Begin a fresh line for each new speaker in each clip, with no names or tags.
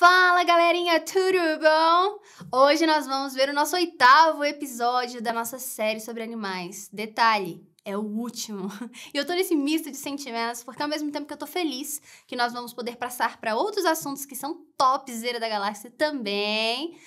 Fala galerinha, tudo bom? Hoje nós vamos ver o nosso 8º episódio da nossa série sobre animais. Detalhe, é o último. E eu tô nesse misto de sentimentos, porque ao mesmo tempo que eu tô feliz que nós vamos poder passar para outros assuntos que são topzera da galáxia também,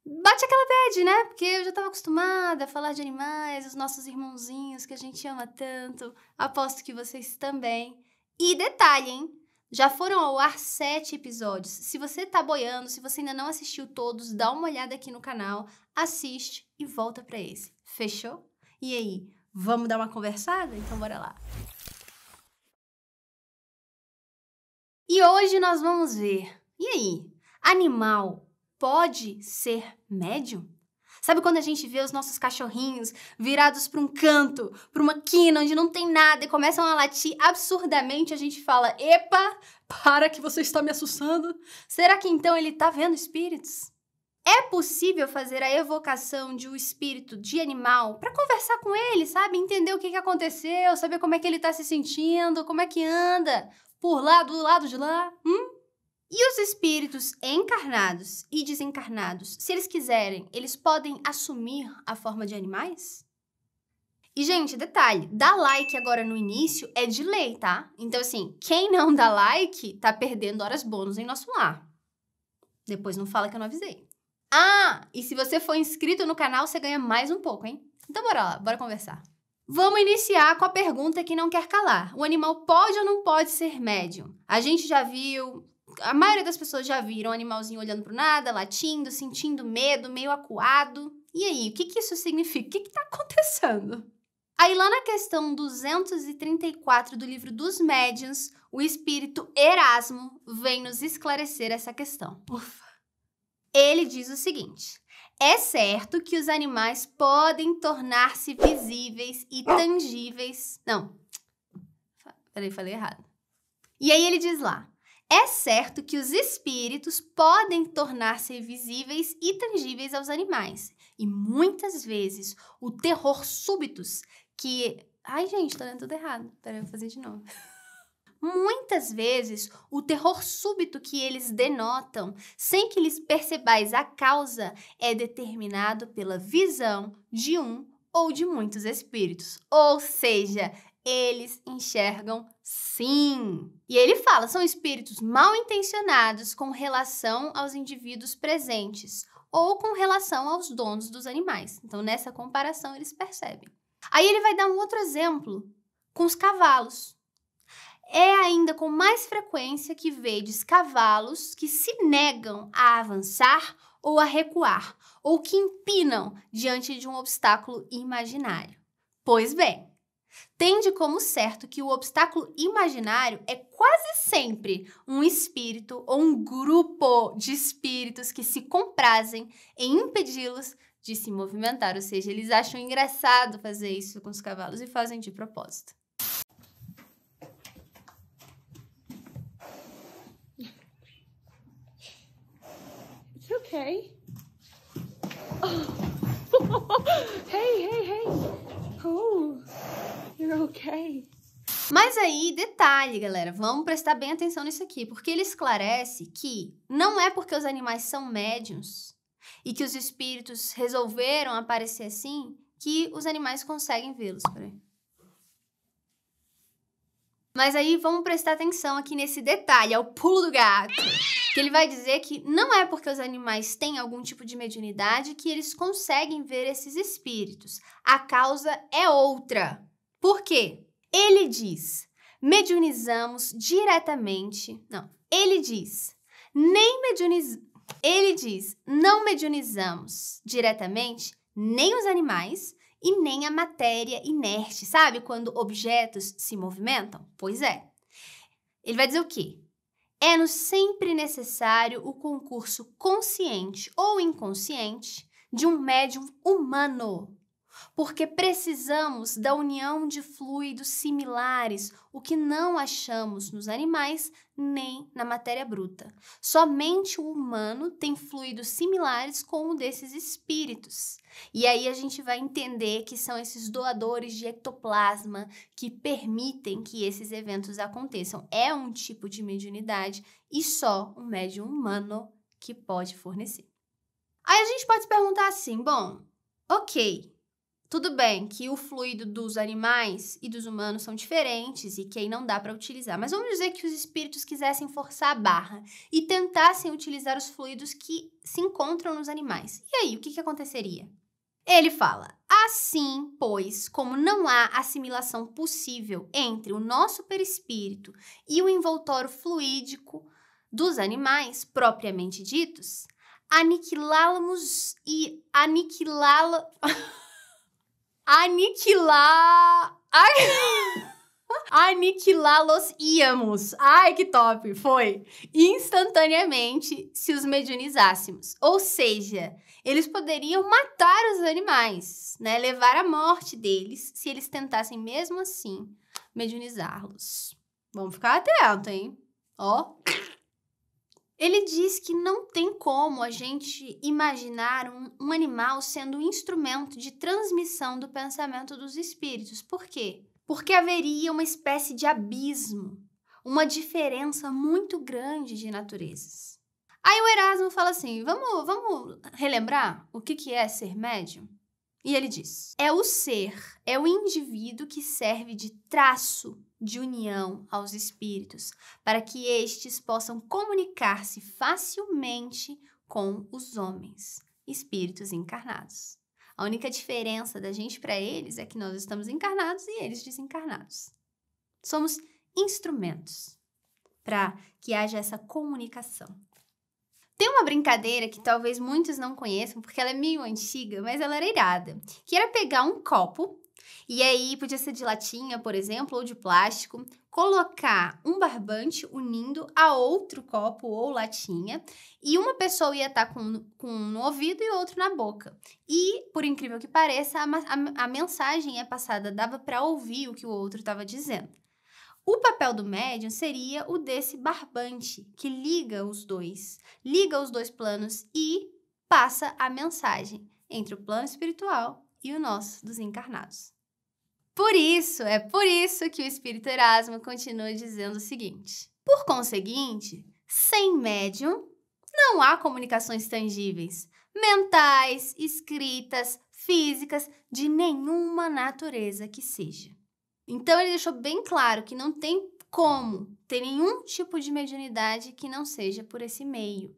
bate aquela bad, né? Porque eu já tava acostumada a falar de animais, os nossos irmãozinhos que a gente ama tanto. Aposto que vocês também. E detalhe, hein? Já foram ao ar 7 episódios. Se você tá boiando, se você ainda não assistiu todos, dá uma olhada aqui no canal, assiste e volta pra esse. Fechou? E aí, vamos dar uma conversada? Então bora lá. E hoje nós vamos ver. E aí, animal pode ser médium? Sabe quando a gente vê os nossos cachorrinhos virados para um canto, para uma quina onde não tem nada e começam a latir absurdamente, a gente fala, epa, para que você está me assustando. Será que então ele está vendo espíritos? É possível fazer a evocação de um espírito de animal para conversar com ele, sabe? Entender o que aconteceu, saber como é que ele está se sentindo, como é que anda por lá, do lado de lá, E os espíritos encarnados e desencarnados, se eles quiserem, eles podem assumir a forma de animais? E, gente, detalhe, dar like agora no início é de lei, tá? Então, assim, quem não dá like tá perdendo horas bônus em nosso lar. Depois não fala que eu não avisei. Ah, e se você for inscrito no canal, você ganha mais um pouco, hein? Então bora lá, bora conversar. Vamos iniciar com a pergunta que não quer calar. O animal pode ou não pode ser médium? A gente já viu... A maioria das pessoas já viram um animalzinho olhando pro nada, latindo, sentindo medo, meio acuado. E aí, o que isso significa? O que tá acontecendo? Aí lá na questão 234 do livro dos médiuns, o espírito Erasmo vem nos esclarecer essa questão. Ufa! Ele diz o seguinte: é certo que os animais podem tornar-se visíveis e tangíveis... Não, peraí, falei errado. E aí ele diz lá: é certo que os espíritos podem tornar-se visíveis e tangíveis aos animais. E muitas vezes o terror súbitos que... Ai, gente, tá lendo tudo errado. Peraí, eu vou fazer de novo. Muitas vezes o terror súbito que eles denotam, sem que lhes percebais a causa, é determinado pela visão de um ou de muitos espíritos. Ou seja, eles enxergam sim. E ele fala, são espíritos mal intencionados com relação aos indivíduos presentes ou com relação aos donos dos animais. Então, nessa comparação, eles percebem. Aí ele vai dar um outro exemplo com os cavalos. É ainda com mais frequência que vedes cavalos que se negam a avançar ou a recuar, ou que empinam diante de um obstáculo imaginário. Pois bem, tende como certo que o obstáculo imaginário é quase sempre um espírito ou um grupo de espíritos que se comprazem em impedi-los de se movimentar, ou seja, eles acham engraçado fazer isso com os cavalos e fazem de propósito.
It's okay. Oh. Hey. Oh, you're okay.
Mas aí, detalhe, galera, vamos prestar bem atenção nisso aqui, porque ele esclarece que não é porque os animais são médiuns e que os espíritos resolveram aparecer assim que os animais conseguem vê-los. Mas aí vamos prestar atenção aqui nesse detalhe, é o pulo do gato. Que ele vai dizer que não é porque os animais têm algum tipo de mediunidade que eles conseguem ver esses espíritos. A causa é outra. Por quê? Ele diz, mediunizamos diretamente... Não, ele diz, não mediunizamos diretamente nem os animais e nem a matéria inerte. Sabe quando objetos se movimentam? Pois é. Ele vai dizer o quê? É-nos sempre necessário o concurso consciente ou inconsciente de um médium humano. porque precisamos da união de fluidos similares, o que não achamos nos animais nem na matéria bruta. Somente o humano tem fluidos similares com o desses espíritos. E aí a gente vai entender que são esses doadores de ectoplasma que permitem que esses eventos aconteçam. É um tipo de mediunidade e só um médium humano que pode fornecer. Aí a gente pode se perguntar assim, bom, ok, tudo bem que o fluido dos animais e dos humanos são diferentes e que aí não dá para utilizar, mas vamos dizer que os espíritos quisessem forçar a barra e tentassem utilizar os fluidos que se encontram nos animais. E aí, o que aconteceria? Ele fala, assim, pois, como não há assimilação possível entre o nosso perispírito e o envoltório fluídico dos animais propriamente ditos, aniquilá-los e aniquilá-los íamos. Ai, que top! Foi! Instantaneamente se os mediunizássemos. Ou seja, eles poderiam matar os animais, né? Levar à morte deles se eles tentassem mesmo assim mediunizá-los. Vamos ficar atento, hein? Ó. Ele diz que não tem como a gente imaginar um animal sendo um instrumento de transmissão do pensamento dos espíritos. Por quê? Porque haveria uma espécie de abismo, uma diferença muito grande de naturezas. Aí o Erasmo fala assim, vamos relembrar o que é ser médium? E ele diz, é o ser, é o indivíduo que serve de traço de união aos espíritos, para que estes possam comunicar-se facilmente com os homens, espíritos encarnados. A única diferença da gente para eles é que nós estamos encarnados e eles desencarnados. Somos instrumentos para que haja essa comunicação. Tem uma brincadeira que talvez muitos não conheçam, porque ela é meio antiga, mas ela era irada, que era pegar um copo, e aí podia ser de latinha, por exemplo, ou de plástico, colocar um barbante unindo a outro copo ou latinha, e uma pessoa ia estar com um no ouvido e outro na boca. E, por incrível que pareça, a mensagem é passada, dava para ouvir o que o outro estava dizendo. O papel do médium seria o desse barbante, que liga os dois planos e passa a mensagem entre o plano espiritual e o nosso, dos encarnados. Por isso que o Espírito Erasmo continua dizendo o seguinte, por conseguinte, sem médium, não há comunicações tangíveis, mentais, escritas, físicas, de nenhuma natureza que seja. Então, ele deixou bem claro que não tem como ter nenhum tipo de mediunidade que não seja por esse meio.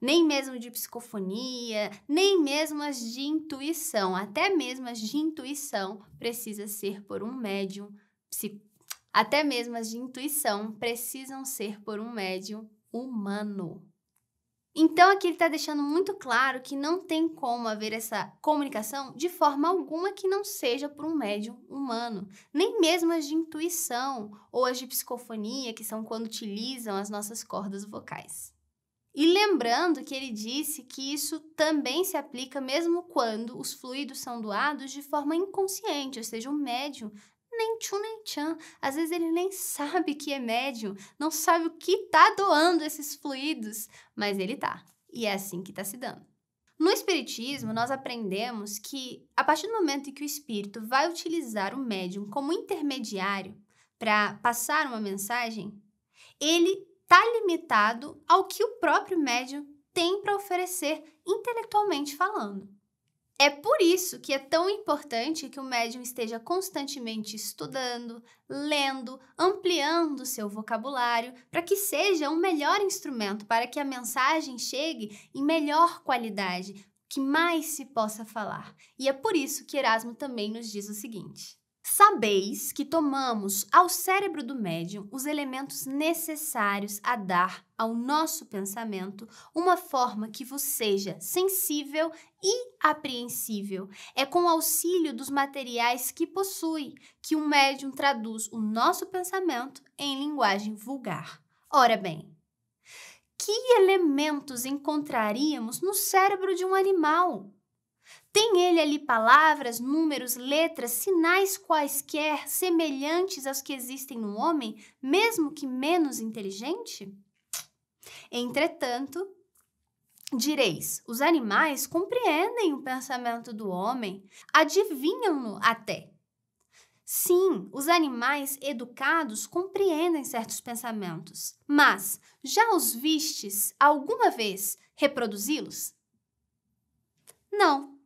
Nem mesmo de psicofonia, nem mesmo as de intuição. Até mesmo as de intuição precisa ser por um médium. Até mesmo as de intuição precisam ser por um médium humano. Então, aqui ele está deixando muito claro que não tem como haver essa comunicação de forma alguma que não seja por um médium humano. Nem mesmo as de intuição ou as de psicofonia, que são quando utilizam as nossas cordas vocais. E lembrando que ele disse que isso também se aplica mesmo quando os fluidos são doados de forma inconsciente, ou seja, o médium nem tchum nem tchan. Às vezes ele nem sabe que é médium, não sabe o que está doando esses fluidos, mas ele tá. E é assim que está se dando. No Espiritismo, nós aprendemos que, a partir do momento em que o espírito vai utilizar o médium como intermediário para passar uma mensagem, ele está limitado ao que o próprio médium tem para oferecer intelectualmente falando. É por isso que é tão importante que o médium esteja constantemente estudando, lendo, ampliando seu vocabulário, para que seja um melhor instrumento, para que a mensagem chegue em melhor qualidade, que mais se possa falar. E é por isso que Erasmo também nos diz o seguinte: sabeis que tomamos ao cérebro do médium os elementos necessários a dar ao nosso pensamento uma forma que vos seja sensível e apreensível. É com o auxílio dos materiais que possui que o médium traduz o nosso pensamento em linguagem vulgar. Ora bem, que elementos encontraríamos no cérebro de um animal? Tem ele ali palavras, números, letras, sinais quaisquer semelhantes aos que existem no homem, mesmo que menos inteligente? Entretanto, direis, os animais compreendem o pensamento do homem, adivinham-no até. Sim, os animais educados compreendem certos pensamentos, mas já os vistes alguma vez reproduzi-los? Não.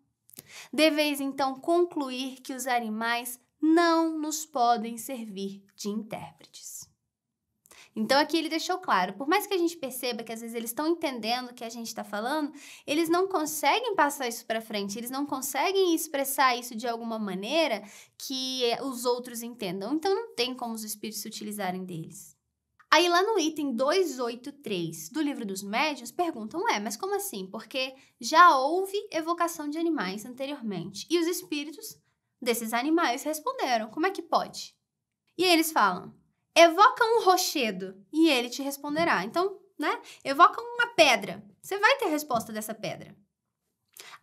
Deveis então concluir que os animais não nos podem servir de intérpretes. Então aqui ele deixou claro, por mais que a gente perceba que às vezes eles estão entendendo o que a gente está falando, eles não conseguem passar isso para frente, eles não conseguem expressar isso de alguma maneira que os outros entendam. Então não tem como os espíritos se utilizarem deles. Aí lá no item 283 do Livro dos Médiuns, perguntam, mas como assim? Porque já houve evocação de animais anteriormente. E os espíritos desses animais responderam, como é que pode? E aí eles falam, evoca um rochedo e ele te responderá. Então, evoca uma pedra, você vai ter a resposta dessa pedra.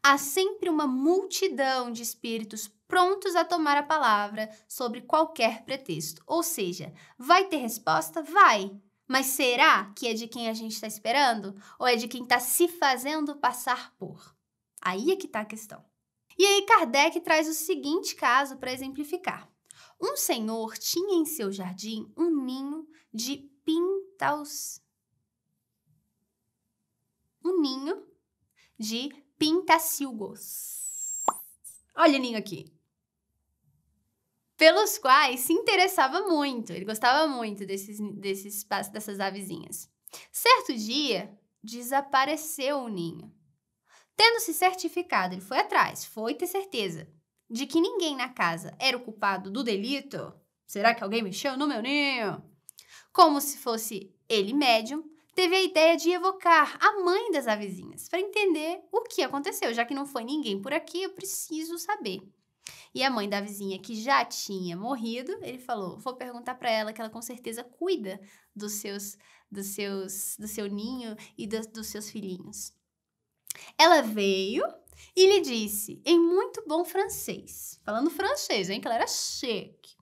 Há sempre uma multidão de espíritos prontos a tomar a palavra sobre qualquer pretexto. Ou seja, vai ter resposta? Vai. Mas será que é de quem a gente está esperando? Ou é de quem está se fazendo passar por? Aí é que está a questão. E aí Kardec traz o seguinte caso para exemplificar. Um senhor tinha em seu jardim um ninho de pintacilgos. Olha o ninho aqui. Pelos quais se interessava muito. Ele gostava muito dessas avezinhas. Certo dia, desapareceu o ninho. Tendo-se certificado, ele foi atrás, foi ter certeza de que ninguém na casa era o culpado do delito. Será que alguém mexeu no meu ninho? Como se fosse ele médium, teve a ideia de evocar a mãe das avezinhas para entender o que aconteceu. Já que não foi ninguém por aqui, eu preciso saber. E a mãe da vizinha, que já tinha morrido, ele falou, vou perguntar para ela que ela com certeza cuida do seu ninho e dos seus filhinhos. Ela veio e lhe disse, em muito bom francês, falando francês, hein, que ela era chique,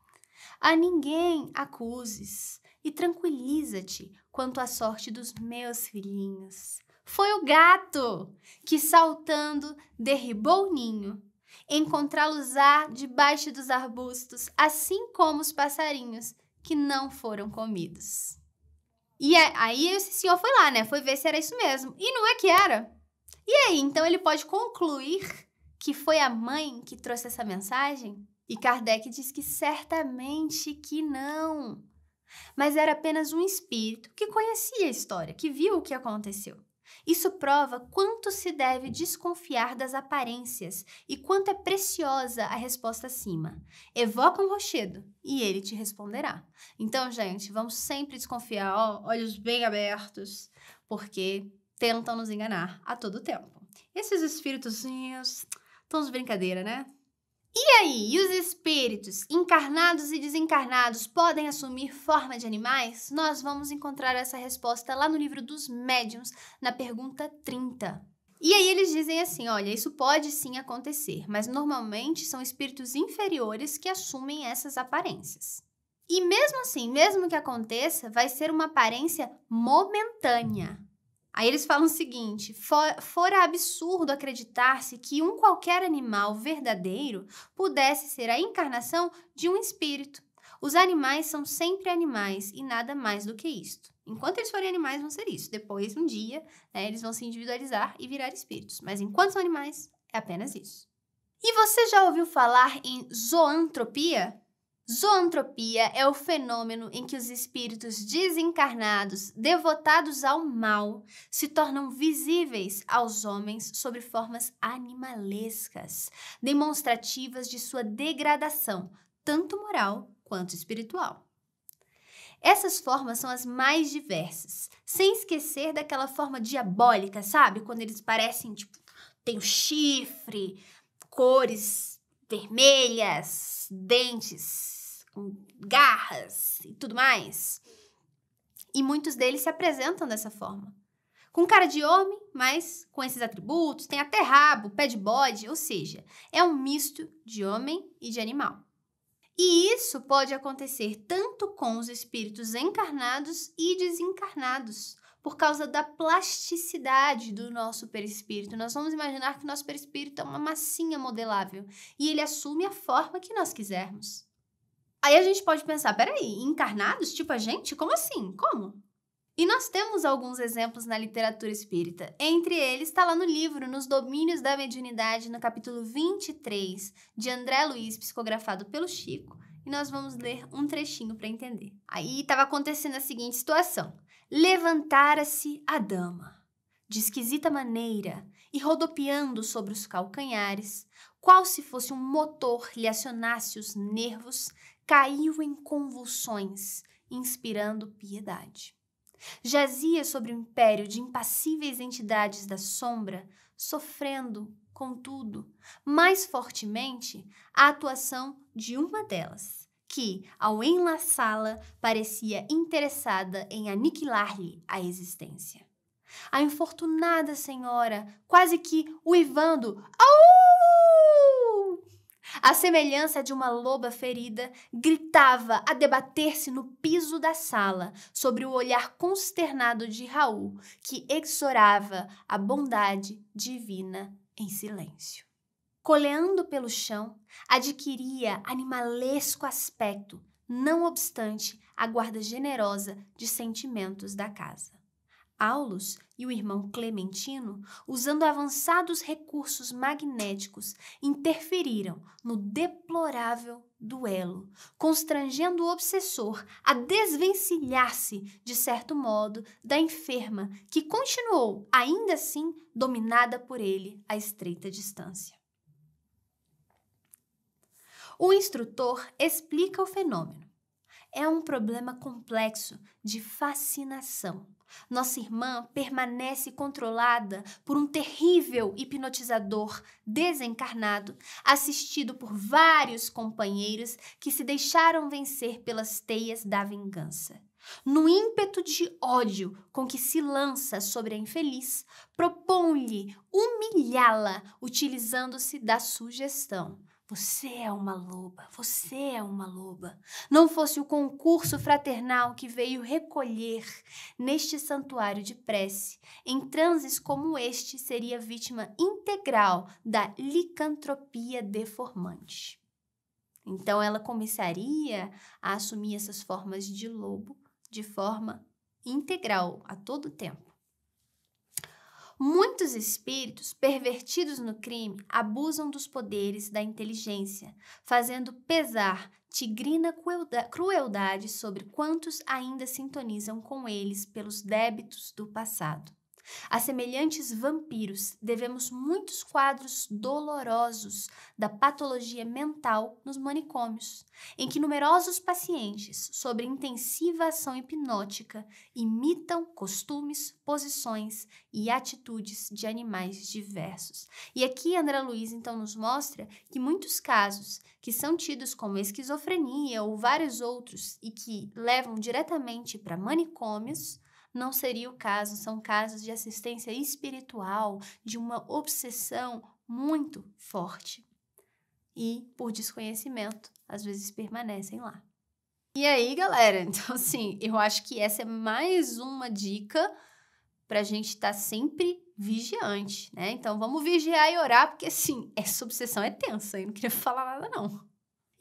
a ninguém acuses e tranquiliza-te quanto à sorte dos meus filhinhos. Foi o gato que, saltando, derribou o ninho. Encontrá-los-á debaixo dos arbustos, assim como os passarinhos que não foram comidos. E aí esse senhor foi lá, foi ver se era isso mesmo. E não é que era. E aí, então ele pode concluir que foi a mãe que trouxe essa mensagem? E Kardec diz que certamente que não. Mas era apenas um espírito que conhecia a história, que viu o que aconteceu. Isso prova quanto se deve desconfiar das aparências e quanto é preciosa a resposta acima. Evoca um rochedo e ele te responderá. Então, gente, vamos sempre desconfiar, olhos bem abertos, porque tentam nos enganar a todo tempo. Esses espíritozinhos estão de brincadeira, né? E aí, e os espíritos, encarnados e desencarnados, podem assumir forma de animais? Nós vamos encontrar essa resposta lá no Livro dos Médiuns, na pergunta 30. E aí eles dizem assim, olha, isso pode sim acontecer, mas normalmente são espíritos inferiores que assumem essas aparências. E mesmo assim, mesmo que aconteça, vai ser uma aparência momentânea. Aí eles falam o seguinte, fora absurdo acreditar-se que um qualquer animal verdadeiro pudesse ser a encarnação de um espírito. Os animais são sempre animais e nada mais do que isto. Enquanto eles forem animais, vão ser isso. Depois, um dia, eles vão se individualizar e virar espíritos. Mas enquanto são animais, é apenas isso. E você já ouviu falar em zoantropia? Zoantropia é o fenômeno em que os espíritos desencarnados, devotados ao mal, se tornam visíveis aos homens sob formas animalescas, demonstrativas de sua degradação, tanto moral quanto espiritual. Essas formas são as mais diversas, sem esquecer daquela forma diabólica, sabe? Quando eles parecem, tem o chifre, cores vermelhas, dentes, garras e tudo mais. E muitos deles se apresentam dessa forma. Com cara de homem, mas com esses atributos, tem até rabo, pé de bode, ou seja, é um misto de homem e de animal. E isso pode acontecer tanto com os espíritos encarnados e desencarnados, por causa da plasticidade do nosso perispírito. Nós vamos imaginar que o nosso perispírito é uma massinha modelável e ele assume a forma que nós quisermos. Aí a gente pode pensar, peraí, encarnados tipo a gente? Como assim? Como? E nós temos alguns exemplos na literatura espírita. Entre eles está lá no livro Nos Domínios da Mediunidade, no capítulo 23, de André Luiz, psicografado pelo Chico. E nós vamos ler um trechinho para entender. Aí estava acontecendo a seguinte situação. Levantara-se a dama, de esquisita maneira, e rodopiando sobre os calcanhares, qual se fosse um motor lhe acionasse os nervos, caiu em convulsões, inspirando piedade. Jazia sobre o império de impassíveis entidades da sombra, sofrendo, contudo, mais fortemente a atuação de uma delas, que, ao enlaçá-la, parecia interessada em aniquilar-lhe a existência. A infortunada senhora, quase que uivando, au! À semelhança de uma loba ferida, gritava a debater-se no piso da sala, sobre o olhar consternado de Raul, que exorava a bondade divina em silêncio. Coleando pelo chão, adquiria animalesco aspecto, não obstante a guarda generosa de sentimentos da casa. Aulus e o irmão Clementino, usando avançados recursos magnéticos, interferiram no deplorável duelo, constrangendo o obsessor a desvencilhar-se, de certo modo, da enferma, que continuou, ainda assim, dominada por ele a estreita distância. O instrutor explica o fenômeno. É um problema complexo de fascinação. Nossa irmã permanece controlada por um terrível hipnotizador desencarnado, assistido por vários companheiros que se deixaram vencer pelas teias da vingança. No ímpeto de ódio com que se lança sobre a infeliz, propõe-lhe humilhá-la utilizando-se da sugestão. Você é uma loba, você é uma loba. Não fosse o concurso fraternal que veio recolher neste santuário de prece, em transes como este seria vítima integral da licantropia deformante. Então ela começaria a assumir essas formas de lobo de forma integral, a todo tempo. Muitos espíritos pervertidos no crime abusam dos poderes da inteligência, fazendo pesar tigrina crueldade sobre quantos ainda sintonizam com eles pelos débitos do passado. A semelhantes vampiros, devemos muitos quadros dolorosos da patologia mental nos manicômios, em que numerosos pacientes, sob intensiva ação hipnótica, imitam costumes, posições e atitudes de animais diversos. E aqui André Luiz, então, nos mostra que muitos casos que são tidos como esquizofrenia ou vários outros e que levam diretamente para manicômios, não seria o caso, são casos de assistência espiritual, de uma obsessão muito forte. E, por desconhecimento, às vezes permanecem lá. E aí, galera, então assim, eu acho que essa é mais uma dica pra gente estar sempre vigiante, né? Então vamos vigiar e orar, porque assim, essa obsessão é tensa, eu não queria falar nada não.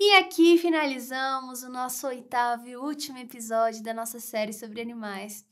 E aqui finalizamos o nosso 8º e último episódio da nossa série sobre animais.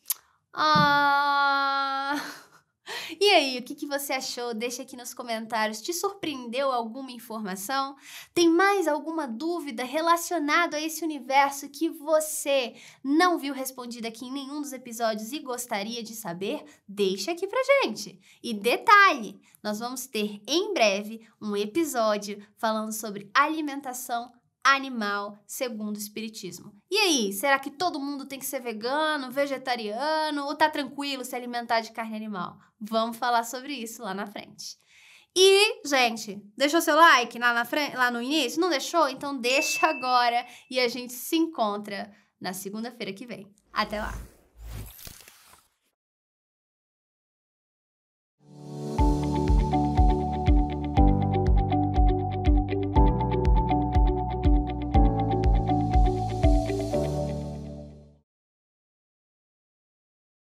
E aí, o que você achou? Deixa aqui nos comentários. Te surpreendeu alguma informação? Tem mais alguma dúvida relacionada a esse universo que você não viu respondida aqui em nenhum dos episódios e gostaria de saber? Deixa aqui pra gente. E detalhe, nós vamos ter em breve um episódio falando sobre alimentação animal segundo o espiritismo. E aí, será que todo mundo tem que ser vegano, vegetariano ou tá tranquilo se alimentar de carne animal? Vamos falar sobre isso lá na frente. E, gente, deixou seu like lá no início? Não deixou? Então deixa agora e a gente se encontra na segunda-feira que vem. Até lá!